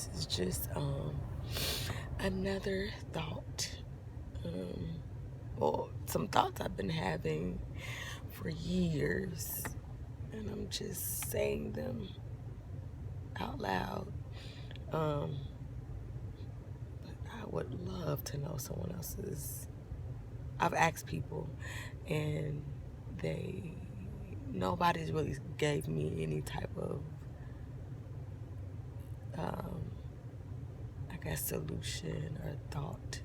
This is just another thought. Well, some thoughts I've been having for years, and I'm just saying them out loud. But I would love to know someone else's. I've asked people, and nobody's really gave me any type of, I guess, solution or thought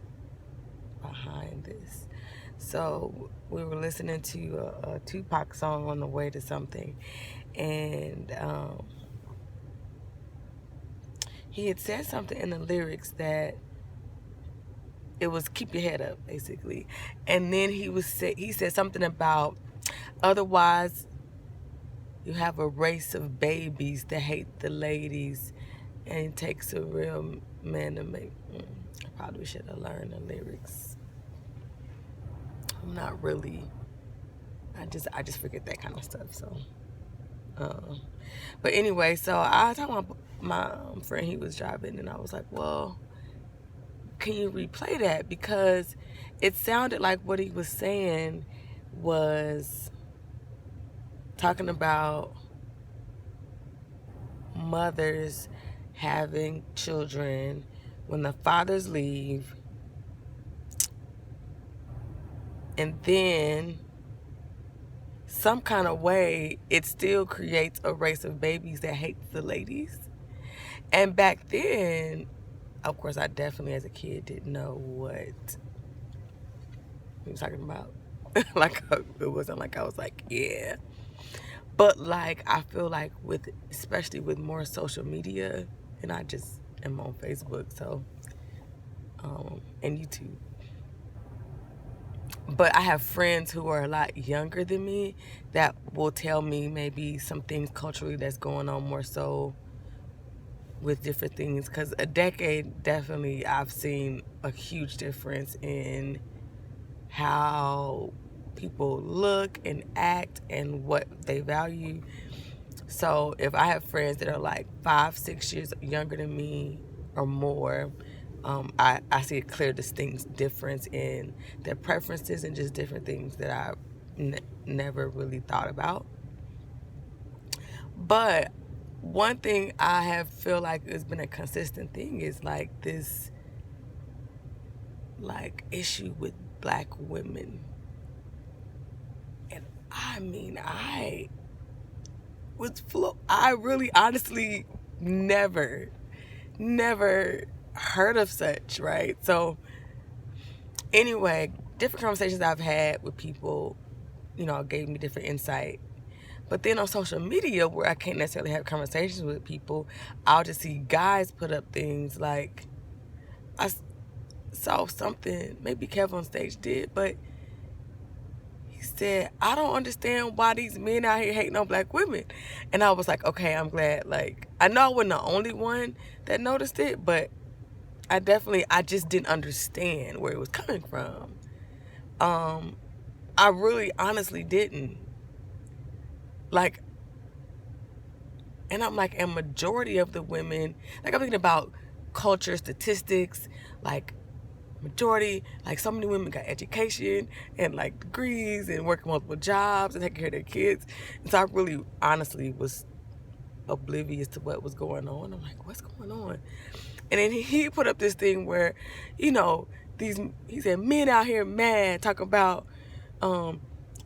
behind this. So we were listening to a Tupac song on the way to something, and he had said something in the lyrics that it was keep your head up, basically. And then he said something about, otherwise you have a race of babies that hate the ladies, and it takes a real man to make. I probably should have learned the lyrics. I'm not really. I just forget that kind of stuff. So, but anyway, so I was talking about my friend. He was driving, and I was like, well, can you replay that? Because it sounded like what he was saying was talking about mothers having children when the fathers leave, and then some kind of way it still creates a race of babies that hates the ladies. And back then, of course, I definitely as a kid didn't know what he was talking about. Like, it wasn't like I was like, yeah. But like, I feel like especially with more social media, and I just am on Facebook, so, and YouTube. But I have friends who are a lot younger than me that will tell me maybe some things culturally that's going on more so with different things. Because a decade, definitely, I've seen a huge difference in how people look and act and what they value. So if I have friends that are like 5-6 years younger than me or more, I see a clear, distinct difference in their preferences and just different things that I never really thought about. But one thing I have feel like has been a consistent thing is like this, like, issue with black women. And I mean, I really honestly never heard of such, right? So anyway, different conversations I've had with people, gave me different insight. But then on social media, where I can't necessarily have conversations with people, I'll just see guys put up things like, I saw something, maybe Kev on stage did, but he said, I don't understand why these men out here hating on black women. And I was like, okay, I'm glad. Like, I know I wasn't the only one that noticed it, but I just didn't understand where it was coming from. I really honestly didn't. Like, and I'm like, a majority of the women, like, I'm thinking about culture, statistics, like, majority, like, so many women got education and like degrees and working multiple jobs and taking care of their kids. And so I really honestly was oblivious to what was going on. I'm like, what's going on? And then he put up this thing where, he said, men out here mad, talking about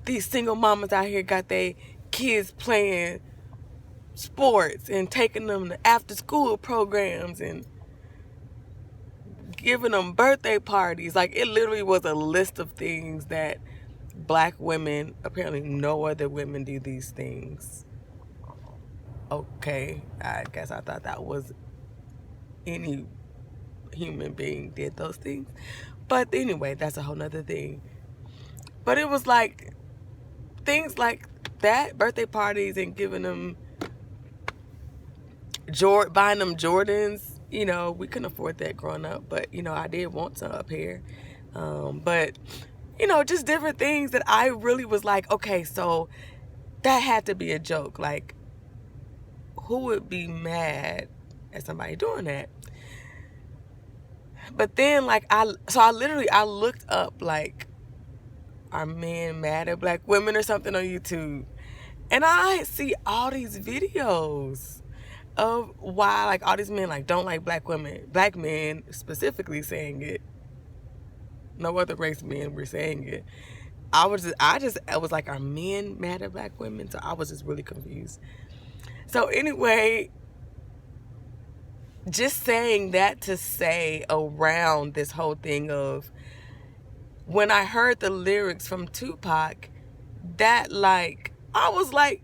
these single mamas out here got their kids playing sports and taking them to after school programs and giving them birthday parties. Like, it literally was a list of things that black women, apparently no other women do these things. Okay, I guess I thought that was any human being did those things. But anyway, that's a whole nother thing. But it was like things like that, birthday parties, and giving them buying them Jordans. We couldn't afford that growing up, but I did want some up here. But just different things that I really was like, okay, so that had to be a joke. Like, who would be mad at somebody doing that. But then, like, I looked up, like, are men mad at black women or something on YouTube? And I see all these videos of why, like, all these men, like, don't like black women. Black men specifically saying it. No other race men were saying it. I was like, are men mad at black women? So I was just really confused. So anyway, just saying that to say around this whole thing of, when I heard the lyrics from Tupac, that, like, I was like,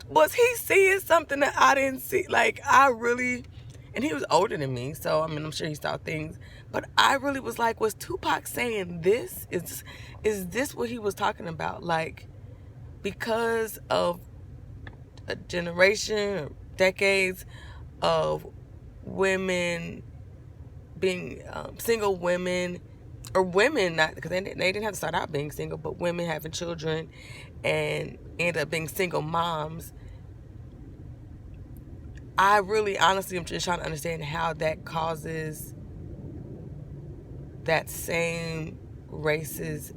was he seeing something that I didn't see? Like, I really, and he was older than me, so I mean, I'm sure he saw things, but I really was like, was Tupac saying this? Is this what he was talking about? Like, because of a generation, decades of women being single women, or women, not because they didn't have to start out being single, but women having children and end up being single moms. I really honestly am just trying to understand how that causes that same race's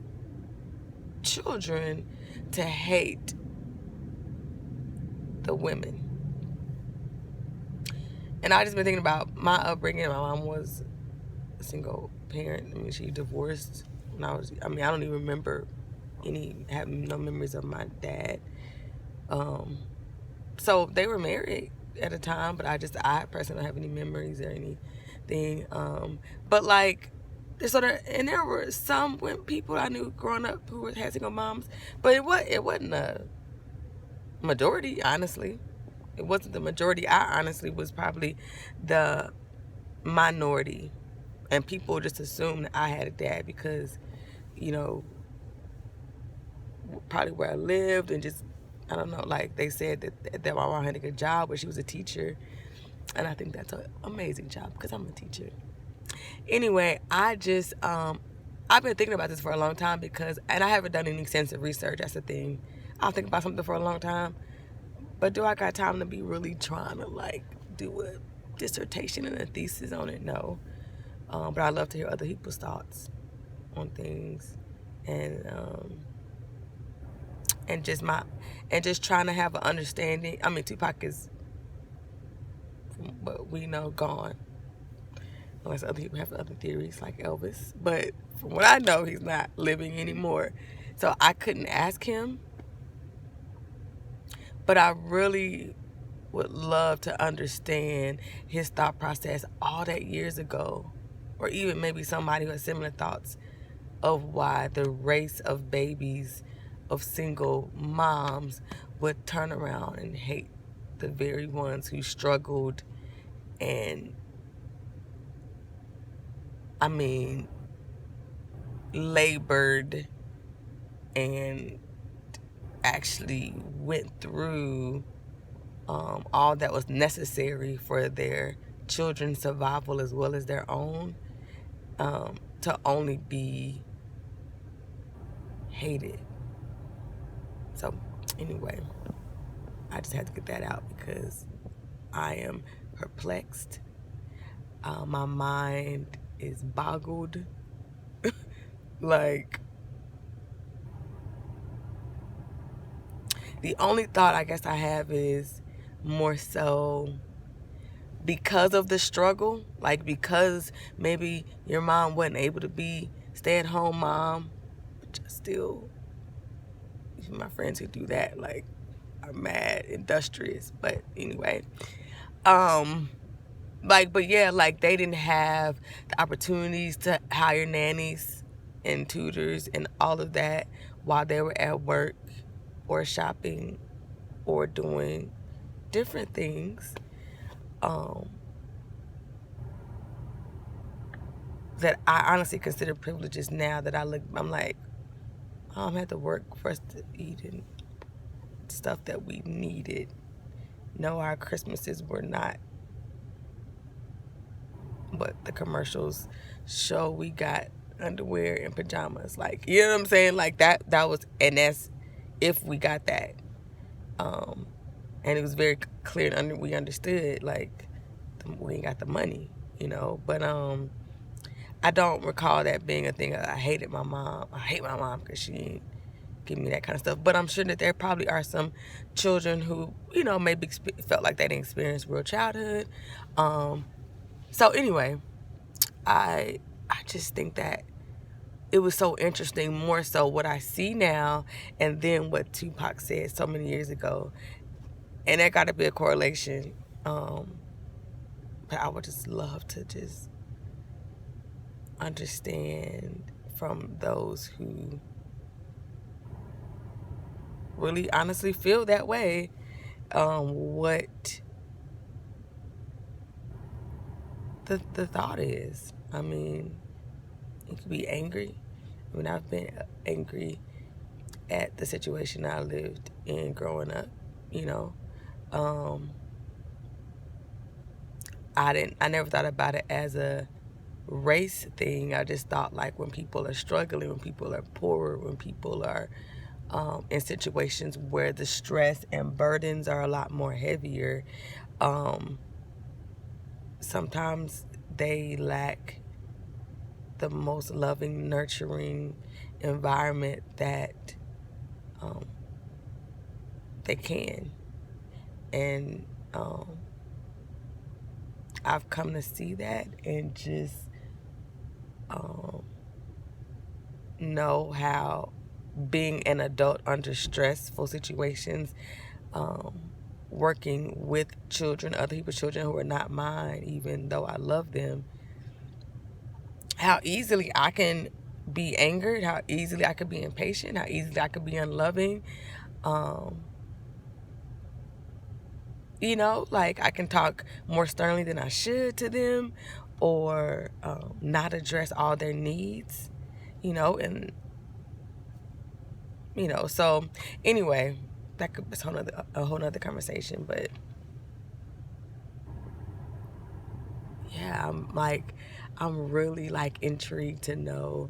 children to hate the women. And I just been thinking about my upbringing. My mom was a single parent. I mean, she divorced when I don't even remember having no memories of my dad. So they were married at a time, but I personally don't have any memories or anything. But like, and there were some people I knew growing up who had single moms, but it wasn't a majority, honestly. It wasn't the majority. I honestly was probably the minority, and people just assumed that I had a dad because, you know, probably where I lived, and just, I don't know, like, they said that my mom had a good job, but she was a teacher, and I think that's an amazing job because I'm a teacher. Anyway, I've been thinking about this for a long time and I haven't done any extensive research. That's the thing. I'll think about something for a long time, but do I got time to be really trying to, like, do a dissertation and a thesis on it? No. But I love to hear other people's thoughts on things, and just trying to have an understanding. I mean, Tupac is, from what we know, gone. Unless other people have other theories like Elvis. But from what I know, he's not living anymore. So I couldn't ask him. But I really would love to understand his thought process all that years ago. Or even maybe somebody who has similar thoughts of why the race of babies of single moms would turn around and hate the very ones who struggled and, I mean, labored and actually went through all that was necessary for their children's survival as well as their own, to only be hated. So anyway, I just had to get that out because I am perplexed. My mind is boggled. Like, the only thought I guess I have is more so because of the struggle, like, because maybe your mom wasn't able to be stay-at-home mom, but still, my friends who do that, like, are mad industrious. But anyway, but yeah, like, they didn't have the opportunities to hire nannies and tutors and all of that while they were at work or shopping or doing different things that I honestly consider privileges now. That I'm like, I had to work for us to eat and stuff that we needed. No, our Christmases were not what the commercials show. We got underwear and pajamas, like, you know what I'm saying? Like, that was, and that's if we got that. And it was very clear and we understood, like, the money, you know. But I don't recall that being a thing. I hated my mom. I hate my mom because she didn't give me that kind of stuff. But I'm sure that there probably are some children who, you know, maybe felt like they didn't experience real childhood. So anyway, I just think that it was so interesting, more so what I see now and then what Tupac said so many years ago. And there got to be a correlation. But I would just love to just understand from those who really honestly feel that way, what the thought is. I mean, you could be angry. I mean, I've been angry at the situation I lived in growing up, you know. I never thought about it as a race thing. I just thought, like, when people are struggling, when people are poor, when people are in situations where the stress and burdens are a lot more heavier, sometimes they lack the most loving, nurturing environment that they can. And I've come to see that and just know how being an adult under stressful situations, working with children, other people's children who are not mine, even though I love them, how easily I can be angered, how easily I could be impatient, how easily I could be unloving. You know, like, I can talk more sternly than I should to them, or not address all their needs, you know. And you know, so anyway, that could be a whole nother conversation. But yeah, I'm really like intrigued to know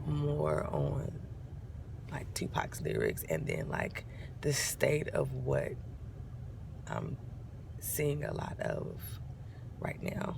more on like Tupac's lyrics, and then like the state of what I'm seeing a lot of right now.